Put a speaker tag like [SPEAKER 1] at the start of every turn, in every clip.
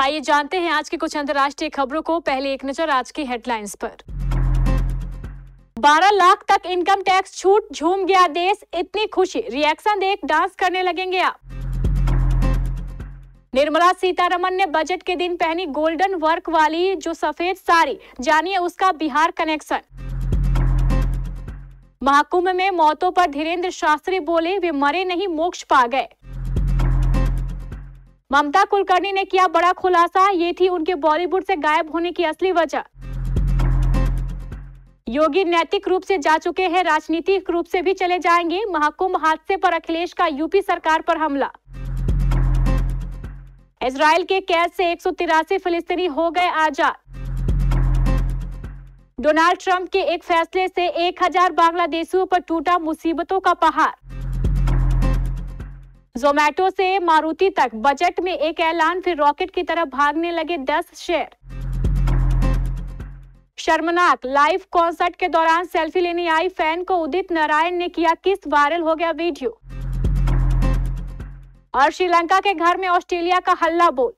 [SPEAKER 1] आइए जानते हैं आज की कुछ अंतर्राष्ट्रीय खबरों को। पहले एक नजर आज की हेडलाइंस पर। 12 लाख तक इनकम टैक्स छूट, झूम गया देश, इतनी खुशी, रिएक्शन देख डांस करने लगेंगे आप। निर्मला सीतारमण ने बजट के दिन पहनी गोल्डन वर्क वाली जो सफेद साड़ी, जानिए उसका बिहार कनेक्शन। महाकुंभ में मौतों पर धीरेन्द्र शास्त्री बोले, वे मरे नहीं मोक्ष पा गए। ममता कुलकर्णी ने किया बड़ा खुलासा, ये थी उनके बॉलीवुड से गायब होने की असली वजह। योगी नैतिक रूप से जा चुके हैं, राजनीतिक रूप से भी चले जाएंगे। महाकुंभ हादसे पर अखिलेश का यूपी सरकार पर हमला। इजराइल के कैद से 183 फिलिस्तीनी हो गए आजाद। डोनाल्ड ट्रंप के एक फैसले से 1000 बांग्लादेशियों पर टूटा मुसीबतों का पहाड़। जोमैटो से मारुति तक बजट में एक ऐलान, फिर रॉकेट की तरह भागने लगे 10 शेयर। शर्मनाक, लाइव कॉन्सर्ट के दौरान सेल्फी लेने आई फैन को उदित नारायण ने किया किस, वायरल हो गया वीडियो। और श्रीलंका के घर में ऑस्ट्रेलिया का हल्ला बोल।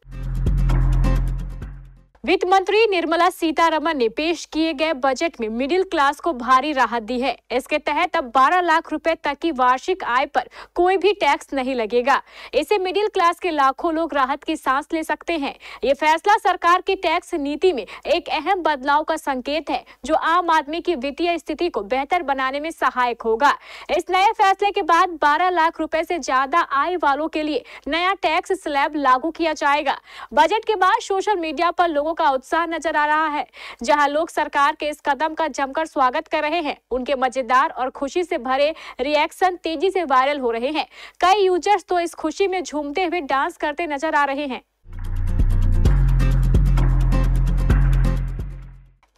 [SPEAKER 1] वित्त मंत्री निर्मला सीतारमण ने पेश किए गए बजट में मिडिल क्लास को भारी राहत दी है। इसके तहत अब 12 लाख रुपए तक की वार्षिक आय पर कोई भी टैक्स नहीं लगेगा। इससे मिडिल क्लास के लाखों लोग राहत की सांस ले सकते हैं। ये फैसला सरकार की टैक्स नीति में एक अहम बदलाव का संकेत है, जो आम आदमी की वित्तीय स्थिति को बेहतर बनाने में सहायक होगा। इस नए फैसले के बाद 12 लाख रुपए से ज्यादा आय वालों के लिए नया टैक्स स्लैब लागू किया जाएगा। बजट के बाद सोशल मीडिया पर लोगों का उत्साह नजर आ रहा है। जहां लोग सरकार के इस कदम का जमकर स्वागत कर रहे हैं, उनके मजेदार और खुशी से भरे रिएक्शन तेजी से वायरल हो रहे हैं। कई यूजर्स तो इस खुशी में झूमते हुए डांस करते नजर आ रहे हैं।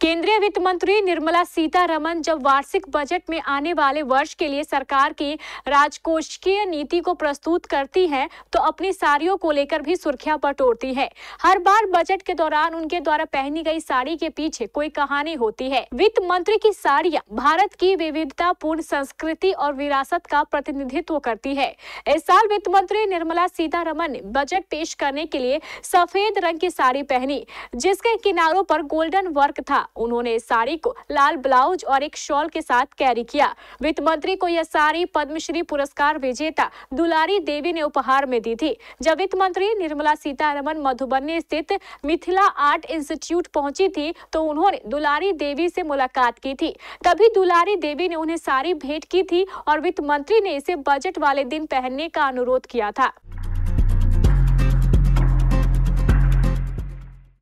[SPEAKER 1] केंद्रीय वित्त मंत्री निर्मला सीतारमण जब वार्षिक बजट में आने वाले वर्ष के लिए सरकार की राजकोषीय नीति को प्रस्तुत करती हैं, तो अपनी साड़ियों को लेकर भी सुर्खियां बटोरती है। हर बार बजट के दौरान उनके द्वारा पहनी गई साड़ी के पीछे कोई कहानी होती है। वित्त मंत्री की साड़ियां भारत की विविधतापूर्ण संस्कृति और विरासत का प्रतिनिधित्व करती है। इस साल वित्त मंत्री निर्मला सीतारमण ने बजट पेश करने के लिए सफेद रंग की साड़ी पहनी, जिसके किनारों पर गोल्डन वर्क था। उन्होंने इस साड़ी को लाल ब्लाउज और एक शॉल के साथ कैरी किया। वित्त मंत्री को यह साड़ी पद्मश्री पुरस्कार विजेता दुलारी देवी ने उपहार में दी थी। जब वित्त मंत्री निर्मला सीतारमण मधुबनी स्थित मिथिला आर्ट इंस्टीट्यूट पहुंची थी, तो उन्होंने दुलारी देवी से मुलाकात की थी। तभी दुलारी देवी ने उन्हें साड़ी भेंट की थी और वित्त मंत्री ने इसे बजट वाले दिन पहनने का अनुरोध किया था।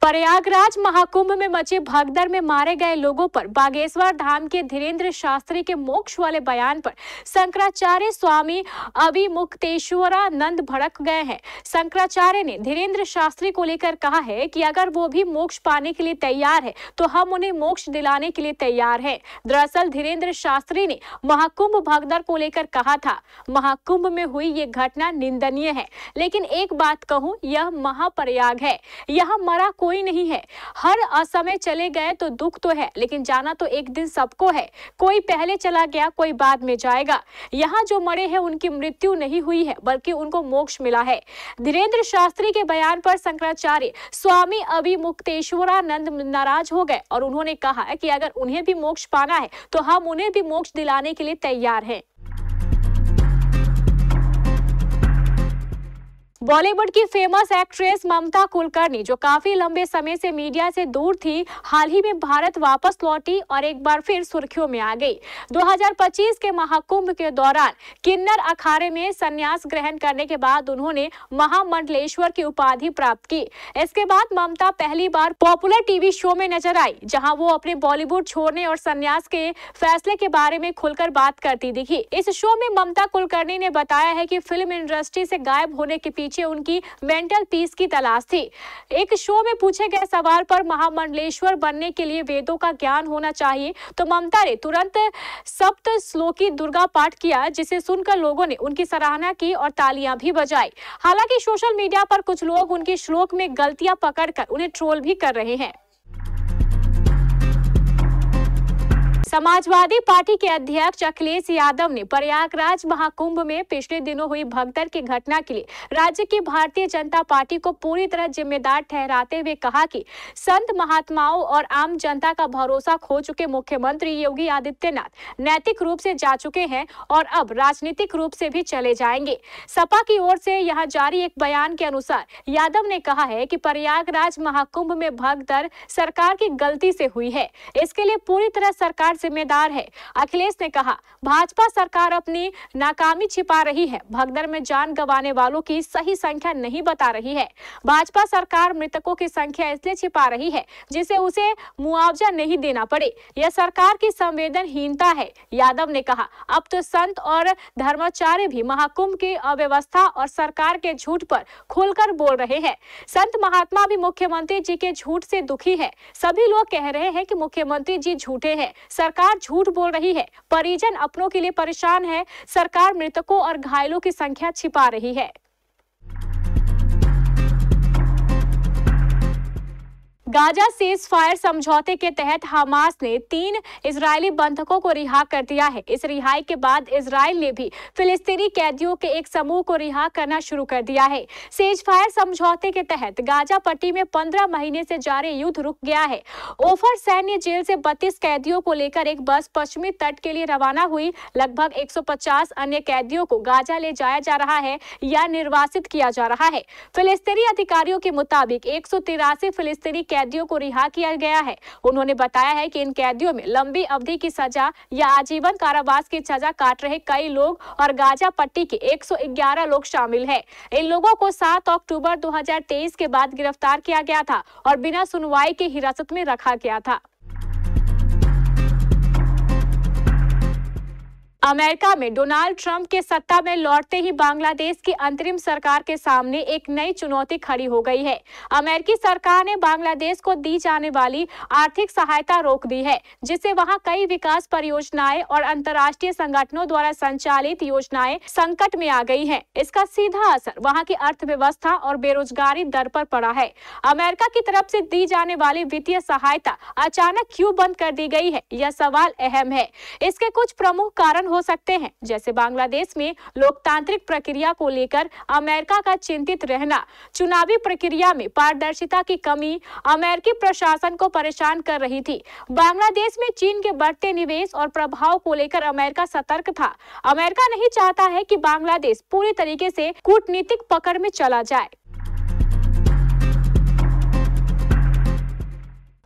[SPEAKER 1] प्रयागराज महाकुंभ में मचे भगदड़ में मारे गए लोगों पर बागेश्वर धाम के धीरेन्द्र शास्त्री के मोक्ष वाले बयान पर शंकराचार्य स्वामी अभिमुक्तेश्वरानंद भड़क गए हैं। शंकराचार्य ने धीरेन्द्र शास्त्री को लेकर कहा है कि अगर वो भी मोक्ष पाने के लिए तैयार है, तो हम उन्हें मोक्ष दिलाने के लिए तैयार हैं। दरअसल धीरेन्द्र शास्त्री ने महाकुंभ भगदड़ को लेकर कहा था, महाकुंभ में हुई ये घटना निंदनीय है, लेकिन एक बात कहूं, यह महाप्रयाग है, यहाँ मरा कोई नहीं है। हर असमय चले गए तो दुख तो है, लेकिन जाना तो एक दिन सबको है। कोई पहले चला गया, कोई बाद में जाएगा। यहाँ जो मरे हैं उनकी मृत्यु नहीं हुई है, बल्कि उनको मोक्ष मिला है। धीरेन्द्र शास्त्री के बयान पर शंकराचार्य स्वामी अभिमुक्तेश्वरानंद नाराज हो गए और उन्होंने कहा कि अगर उन्हें भी मोक्ष पाना है, तो हम उन्हें भी मोक्ष दिलाने के लिए तैयार हैं। बॉलीवुड की फेमस एक्ट्रेस ममता कुलकर्णी, जो काफी लंबे समय से मीडिया से दूर थी, हाल ही में भारत वापस लौटी और एक बार फिर सुर्खियों में आ गई। 2025 के महाकुंभ के दौरान किन्नर अखाड़े में संन्यास ग्रहण करने के बाद उन्होंने महामंडलेश्वर की उपाधि प्राप्त की। इसके बाद ममता पहली बार पॉपुलर टीवी शो में नजर आई, जहां वो अपने बॉलीवुड छोड़ने और संन्यास के फैसले के बारे में खुलकर बात करती दिखी। इस शो में ममता कुलकर्णी ने बताया है कि फिल्म इंडस्ट्री से गायब होने के पीछे उनकी मेंटल पीस की तलाश थी। एक शो में पूछे गए सवाल पर महामंडलेश्वर बनने के लिए वेदों का ज्ञान होना चाहिए, तो ममता ने तुरंत सप्त श्लोकी दुर्गा पाठ किया, जिसे सुनकर लोगों ने उनकी सराहना की और तालियां भी बजाई। हालांकि सोशल मीडिया पर कुछ लोग उनके श्लोक में गलतियां पकड़कर उन्हें ट्रोल भी कर रहे हैं। समाजवादी पार्टी के अध्यक्ष अखिलेश यादव ने प्रयागराज महाकुंभ में पिछले दिनों हुई भगदड़ की घटना के लिए राज्य की भारतीय जनता पार्टी को पूरी तरह जिम्मेदार ठहराते हुए कहा कि संत महात्माओं और आम जनता का भरोसा खो चुके मुख्यमंत्री योगी आदित्यनाथ नैतिक रूप से जा चुके हैं और अब राजनीतिक रूप से भी चले जाएंगे। सपा की ओर से यहां जारी एक बयान के अनुसार यादव ने कहा है कि प्रयागराज महाकुंभ में भगदड़ सरकार की गलती से हुई है, इसके लिए पूरी तरह सरकार जिम्मेदार है। अखिलेश ने कहा, भाजपा सरकार अपनी नाकामी छिपा रही है, भगदड़ में जान गंवाने वालों की सही संख्या नहीं बता रही है। भाजपा सरकार मृतकों की संख्या इसलिए छिपा रही है जिसे उसे मुआवजा नहीं देना पड़े। यह सरकार की संवेदनहीनता है। यादव ने कहा, अब तो संत और धर्माचार्य भी महाकुंभ की अव्यवस्था और सरकार के झूठ पर खुलकर बोल रहे हैं। संत महात्मा भी मुख्यमंत्री जी के झूठ से दुखी है। सभी लोग कह रहे हैं कि मुख्यमंत्री जी झूठे हैं, सरकार झूठ बोल रही है, परिजन अपनों के लिए परेशान है, सरकार मृतकों और घायलों की संख्या छिपा रही है। गाजा सीज फायर समझौते के तहत हमास ने 3 इजरायली बंधकों को रिहा कर दिया है। इस रिहाई के बाद इजराइल ने भी फिलिस्तीनी कैदियों के एक समूह को रिहा करना शुरू कर दिया है। सीज फायर समझौते के तहत गाजा पट्टी में 15 महीने से जारी युद्ध रुक गया है। ओफर सैन्य जेल से 32 कैदियों को लेकर एक बस पश्चिमी तट के लिए रवाना हुई। लगभग 150 अन्य कैदियों को गाजा ले जाया जा रहा है या निर्वासित किया जा रहा है। फिलिस्तीनी अधिकारियों के मुताबिक 183 फिलिस्तीनी कैदियों को रिहा किया गया है। उन्होंने बताया है कि इन कैदियों में लंबी अवधि की सजा या आजीवन कारावास की सजा काट रहे कई लोग और गाजा पट्टी के 111 लोग शामिल हैं। इन लोगों को 7 अक्टूबर 2023 के बाद गिरफ्तार किया गया था और बिना सुनवाई के हिरासत में रखा गया था। अमेरिका में डोनाल्ड ट्रंप के सत्ता में लौटते ही बांग्लादेश की अंतरिम सरकार के सामने एक नई चुनौती खड़ी हो गई है। अमेरिकी सरकार ने बांग्लादेश को दी जाने वाली आर्थिक सहायता रोक दी है, जिससे वहां कई विकास परियोजनाएं और अंतर्राष्ट्रीय संगठनों द्वारा संचालित योजनाएं संकट में आ गई हैं। इसका सीधा असर वहां की अर्थव्यवस्था और बेरोजगारी दर पर पड़ा है। अमेरिका की तरफ से दी जाने वाली वित्तीय सहायता अचानक क्यों बंद कर दी गई है, यह सवाल अहम है। इसके कुछ प्रमुख कारण हो सकते हैं, जैसे बांग्लादेश में लोकतांत्रिक प्रक्रिया को लेकर अमेरिका का चिंतित रहना, चुनावी प्रक्रिया में पारदर्शिता की कमी अमेरिकी प्रशासन को परेशान कर रही थी। बांग्लादेश में चीन के बढ़ते निवेश और प्रभाव को लेकर अमेरिका सतर्क था। अमेरिका नहीं चाहता है कि बांग्लादेश पूरी तरीके से कूटनीतिक पकड़ में चला जाए।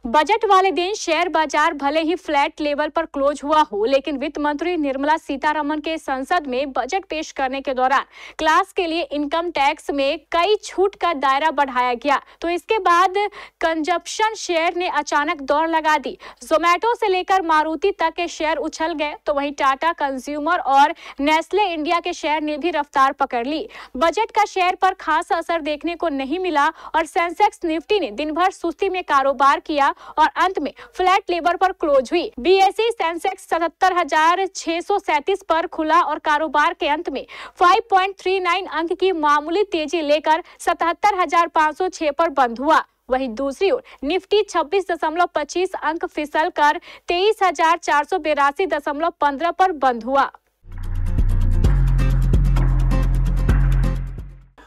[SPEAKER 1] बजट वाले दिन शेयर बाजार भले ही फ्लैट लेवल पर क्लोज हुआ हो, लेकिन वित्त मंत्री निर्मला सीतारमण के संसद में बजट पेश करने के दौरान क्लास के लिए इनकम टैक्स में कई छूट का दायरा बढ़ाया गया, तो इसके बाद कंजप्शन शेयर ने अचानक दौड़ लगा दी। जोमेटो से लेकर मारुति तक के शेयर उछल गए, तो वहीं टाटा कंज्यूमर और नेस्ले इंडिया के शेयर ने भी रफ्तार पकड़ ली। बजट का शेयर पर खास असर देखने को नहीं मिला और सेंसेक्स निफ्टी ने दिन भर सुस्ती में कारोबार किया और अंत में फ्लैट लेवल पर क्लोज हुई। बीएसई सेंसेक्स 77,637 पर खुला और कारोबार के अंत में 5.39 अंक की मामूली तेजी लेकर 77,506 पर बंद हुआ। वहीं दूसरी ओर निफ्टी 26.25 अंक फिसल कर 23,482.15 पर बंद हुआ।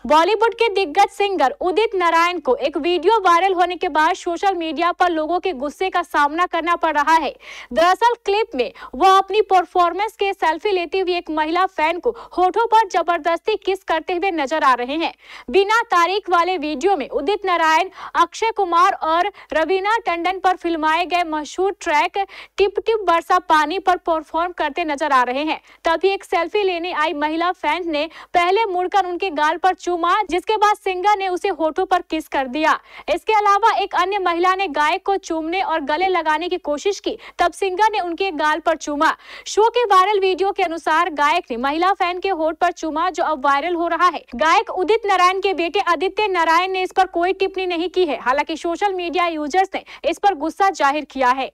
[SPEAKER 1] बॉलीवुड के दिग्गज सिंगर उदित नारायण को एक वीडियो वायरल होने के बाद सोशल मीडिया पर लोगों के गुस्से का सामना करना पड़ रहा है। दरअसल क्लिप में वह अपनी परफॉर्मेंस के सेल्फी लेती हुई एक महिला फैन को होठों पर जबरदस्ती किस करते हुए नजर आ रहे हैं। बिना तारीख वाले वीडियो में उदित नारायण, अक्षय कुमार और रवीना टंडन पर फिल्माए गए मशहूर ट्रैक टिप टिप बरसा पानी पर परफॉर्म करते नजर आ रहे हैं। तभी एक सेल्फी लेने आई महिला फैन ने पहले मुड़कर उनके गाल पर जिसके बाद सिंगर ने उसे होठों पर किस कर दिया। इसके अलावा एक अन्य महिला ने गायक को चूमने और गले लगाने की कोशिश की, तब सिंगर ने उनके गाल पर चूमा। शो के वायरल वीडियो के अनुसार गायक ने महिला फैन के होठ पर चूमा, जो अब वायरल हो रहा है। गायक उदित नारायण के बेटे आदित्य नारायण ने इस पर कोई टिप्पणी नहीं की है। हालांकि सोशल मीडिया यूजर्स ने इस पर गुस्सा जाहिर किया है।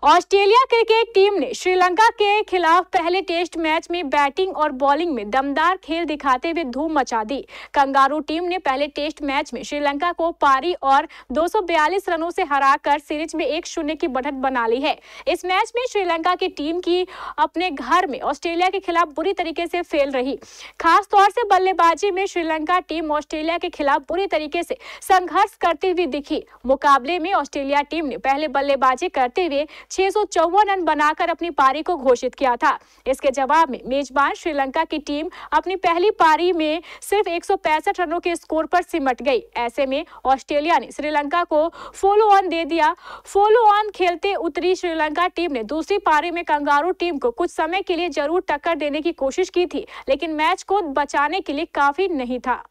[SPEAKER 1] ऑस्ट्रेलिया क्रिकेट टीम ने श्रीलंका के खिलाफ पहले टेस्ट मैच में बैटिंग और बॉलिंग में दमदार खेल दिखाते हुए धूम मचा दी। कंगारू टीम ने पहले टेस्ट मैच में श्रीलंका को पारी और 242 रनों से हराकर सीरीज में 1-0 की बढ़त बना ली है। इस मैच में श्रीलंका की टीम की अपने घर में ऑस्ट्रेलिया के खिलाफ बुरी तरीके से फेल रही। खास तौर से बल्लेबाजी में श्रीलंका टीम ऑस्ट्रेलिया के खिलाफ बुरी तरीके से संघर्ष करती हुई दिखी। मुकाबले में ऑस्ट्रेलिया टीम ने पहले बल्लेबाजी करते हुए 654 रन बनाकर अपनी पारी को घोषित किया था। इसके जवाब में मेजबान श्रीलंका की टीम अपनी पहली पारी में सिर्फ 165 रनों के स्कोर पर सिमट गई। ऐसे में ऑस्ट्रेलिया ने श्रीलंका को फॉलो ऑन दे दिया। फॉलो ऑन खेलते उतरी श्रीलंका टीम ने दूसरी पारी में कंगारू टीम को कुछ समय के लिए जरूर टक्कर देने की कोशिश की थी, लेकिन मैच को बचाने के लिए काफी नहीं था।